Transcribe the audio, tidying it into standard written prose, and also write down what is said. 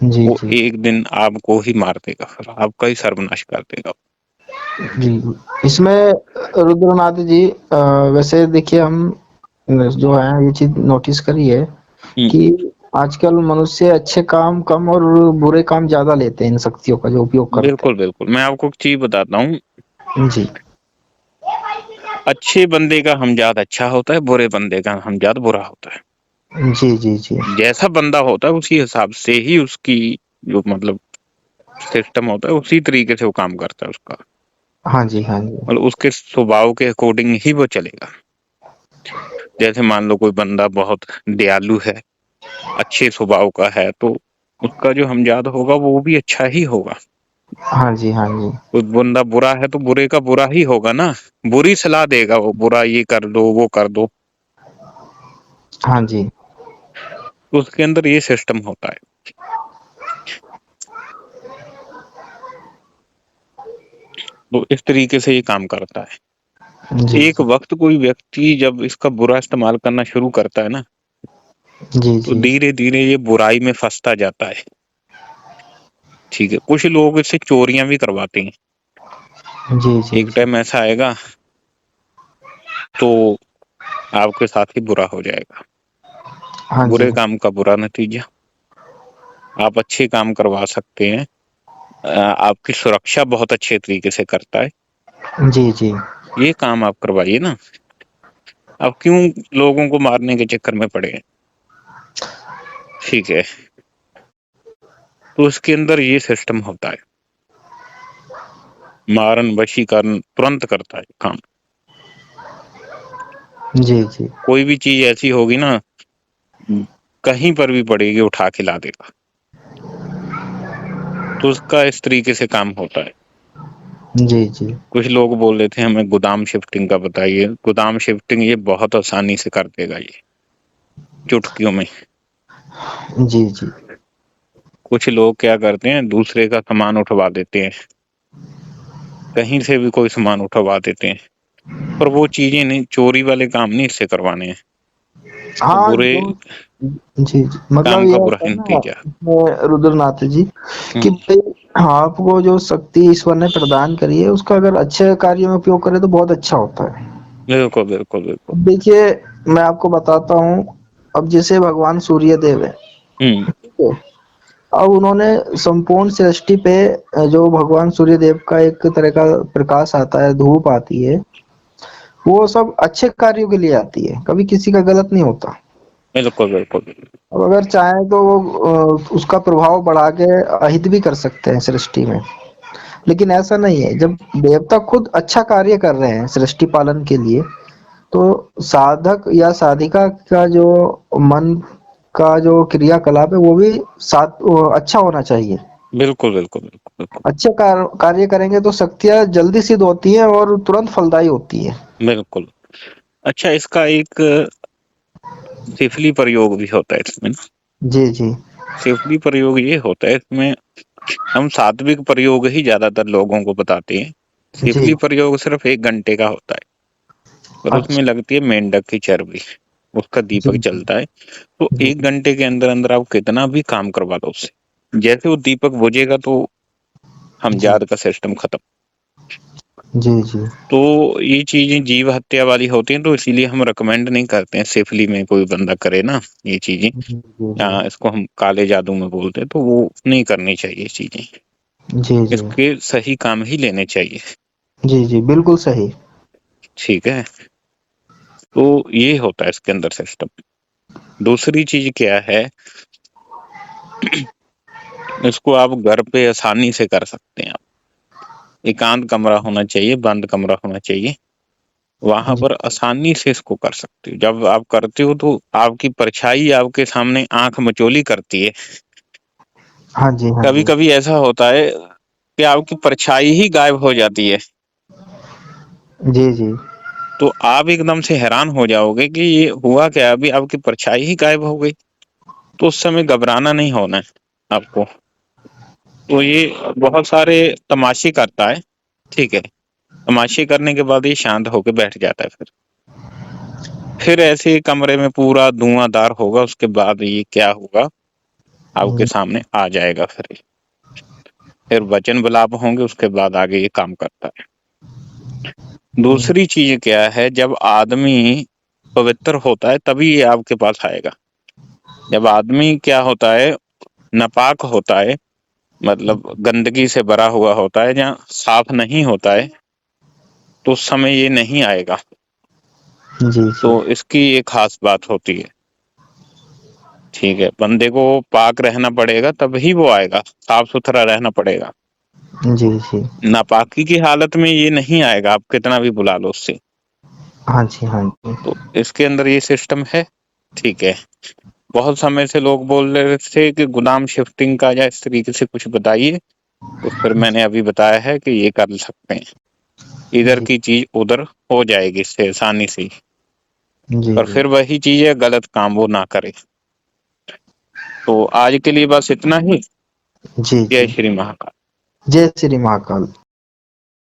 جی وہ جی ایک دن آپ کو ہی مار دے گا، پھر آپ کا ہی سربناش کر دے گا۔ جی۔ اس میں رودر ناتھ جی ویسے دیکھیے ہم جو ہے یہ چیز نوٹس کری ہے ہوں، کہ آج کل منشیہ اچھے کام کم اور برے کام زیادہ لیتے ہیں ان شکتیوں کا جو اپیوگ کرتے بالکل بالکل، میں آپ کو ایک چیز بتاتا ہوں، ہیں۔ جی اچھے بندے کا ہمجاد اچھا ہوتا ہے، برے بندے کا ہمجاد برا ہوتا ہے۔ جی جی جی جیسا بندہ ہوتا ہے اسی حساب سے ہی اس کی جو مطلب سسٹم ہوتا ہے اسی طریقے سے وہ کام کرتا ہے اس کا، ہاں جی ہاں جی مطلب اس کے سوبھاؤ کے اکارڈنگ ہی وہ چلے گا۔ جیسے مان لو کوئی بندہ بہت دیالو ہے، اچھے سوبھاؤ کا ہے، تو اس کا جو ہمجاد ہوگا وہ بھی اچھا ہی ہوگا۔ ہاں جی ہاں جی کوئی بندہ برا ہے تو برے کا برا ہی ہوگا نا، بری صلاح دے گا، وہ برا یہ کر دو وہ کر دو، ہاں جی تو اس کے اندر یہ سسٹم ہوتا ہے۔ تو اس طریقے سے یہ کام کرتا ہے۔ جی ایک وقت کوئی ویکتی جب اس کا برا استعمال کرنا شروع کرتا ہے نا، جی تو جی دھیرے دھیرے یہ برائی میں پھنستا جاتا ہے۔ ٹھیک ہے، کچھ لوگ اس سے چوریاں بھی کرواتے ہیں۔ جی جی ایک جی ٹائم ایسا آئے گا تو آپ کے ساتھ ہی برا ہو جائے گا، ہاں جی برے کام کا برا نتیجہ۔ آپ اچھے کام کروا سکتے ہیں، آپ کی سرکشا بہت اچھے طریقے سے کرتا ہے، جی جی یہ کام آپ کروائیے نا۔ اب کیوں لوگوں کو مارنے کے چکر میں پڑے ہیں؟ ٹھیک ہے، تو اس کے اندر یہ سسٹم ہوتا ہے، مارن وشیکارن ترنت کرتا ہے کام۔ جی جی کوئی بھی چیز ایسی ہوگی نا، کہیں پر بھی پڑے گی اٹھا کے لا دے گا، تو اس کا اس طریقے سے کام ہوتا ہے۔ جی جی کچھ لوگ بول رہے تھے ہمیں گودام شفٹنگ کا بتائیے، گودام شفٹنگ یہ بہت آسانی سے کر دے گا، یہ چٹکیوں میں۔ جی جی کچھ لوگ کیا کرتے ہیں، دوسرے کا سامان اٹھوا دیتے ہیں، کہیں سے بھی کوئی سامان اٹھوا دیتے ہیں، پر وہ چیزیں نہیں، چوری والے کام نہیں اس سے کروانے ہیں، وہ ہاں برے جو جی جی مطلب کام یہ کا برا ہوتا ہے نا نتیجہ۔ اس میں رودر ناتھ جی کہ بھائی آپ کو جو شکتی ایشور نے پردان کری ہے اس کا اگر اچھے کاریہ میں اپیوگ کرے تو بہت اچھا ہوتا ہے۔ بالکل بالکل بالکل۔ دیکھیے میں آپ کو بتاتا ہوں، اب جیسے بھگوان سوریہ دیو ہے، ہوں، ٹھیک ہے، اب انہوں نے سمپورن سرشٹی پہ جو بھگوان سوریہ دیو کا ایک طرح کا پرکاش آتا ہے، دھوپ آتی ہے، وہ سب اچھے کاریوں کے لیے آتی ہے، کبھی کسی کا غلط نہیں ہوتا۔ بالکل بالکل۔ اب اگر چاہیں تو وہ اس کا پربھاؤ بڑھا کے اہت بھی کر سکتے ہیں سرشٹی میں، لیکن ایسا نہیں ہے۔ جب دیوتا خود اچھا کاریہ کر رہے ہیں سرشٹی پالن کے لیے، تو سادھک یا سادھکا کا جو من کا جو کریا کلاپ ہے وہ بھی ساتھ اچھا ہونا چاہیے۔ بالکل بالکل بالکل بالکل اچھے کاریہ کریں گے تو شکتیاں جلدی سدھ ہوتی ہیں اور ترنت پھلدائی ہوتی ہے۔ بالکل۔ اچھا، اس کا ایک سفلی پرریوگ بھی ہوتا ہے اس میں نا، جی جی سفلی پرریوگ یہ ہوتا ہے اس میں ہم ساتوک پرریوگ ہی زیادہ تر لوگوں کو بتاتے ہیں، جی سفلی پرریوگ صرف 1 گھنٹے کا ہوتا ہے، اور اس میں اچھا لگتی ہے مینڈک کی چربی، اس کا جی دیپک جی چلتا ہے، تو جی 1 گھنٹے کے اندر اندر آپ کتنا بھی کام کروا دو اس سے، جیسے وہ دیپک بجھے گا تو جی ہمجاد کا سسٹم ختم۔ جی جی تو یہ چیزیں جیو ہتیا والی ہوتی ہیں، تو اسی لیے ہم ریکمینڈ نہیں کرتے ہیں سیفلی میں کوئی بندہ کرے نا یہ چیزیں، جی اس کو ہم کالے جادو میں بولتے ہیں، تو وہ نہیں کرنی چاہیے چیزیں، جی اس جی کے صحیح کام ہی لینے چاہیے۔ جی جی بالکل صحیح۔ ٹھیک ہے، تو یہ ہوتا ہے اس کے اندر سسٹم۔ دوسری چیز کیا ہے، اس کو آپ گھر پہ آسانی سے کر سکتے ہیں، آپ ایکانت کمرہ ہونا چاہیے، بند کمرہ ہونا چاہیے، وہاں جی پر آسانی سے اس کو کر سکتے ہو۔ جب آپ کرتے ہو تو آپ کی پرچھائی آپ کے سامنے آنکھ مچولی کرتی ہے، ہاں جی ہاں کبھی جی کبھی ایسا ہوتا ہے کہ آپ کی پرچھائی ہی غائب ہو جاتی ہے، جی جی تو آپ ایک دم سے حیران ہو جاؤ گے کہ یہ ہوا کیا، ابھی آپ کی پرچھائی ہی غائب ہو گئی، تو اس سمے گھبرانا نہیں ہونا ہے آپ کو۔ تو یہ بہت سارے تماشے کرتا ہے، ٹھیک ہے، تماشے کرنے کے بعد یہ شانت ہو کے بیٹھ جاتا ہے، پھر ایسے کمرے میں پورا دھواں دار ہوگا، اس کے بعد یہ کیا ہوگا آپ کے سامنے آ جائے گا. پھر وچن بلاپ ہوں گے, اس کے بعد آگے یہ کام کرتا ہے. دوسری چیز کیا ہے, جب آدمی پوتر ہوتا ہے تبھی یہ آپ کے پاس آئے گا. جب آدمی کیا ہوتا ہے, ناپاک ہوتا ہے, مطلب گندگی سے بھرا ہوا ہوتا ہے, جہاں صاف نہیں ہوتا ہے, تو اس سمے یہ نہیں آئے گا. جی تو جی اس کی ایک خاص بات ہوتی ہے. ٹھیک ہے, بندے کو پاک رہنا پڑے گا تبھی وہ آئے گا, صاف ستھرا رہنا پڑے گا. جی جی ناپاکی کی حالت میں یہ نہیں آئے گا, آپ کتنا بھی بلا لو اس سے. ہاں جی ہاں جی تو اس کے اندر یہ سسٹم ہے. ٹھیک ہے, بہت سمے سے لوگ بول رہے تھے کہ غلام شفٹنگ کا یا اس طریقے سے کچھ بتائیے, تو پھر میں نے ابھی بتایا ہے کہ یہ کر سکتے ہیں. ادھر جی کی چیز ادھر ہو جائے گی اس سے آسانی سے. جی اور جی پھر وہی چیز ہے, غلط کام وہ نہ کرے. تو آج کے لیے بس اتنا ہی. جی جے جی شری مہاکال. جے شری مہاکال.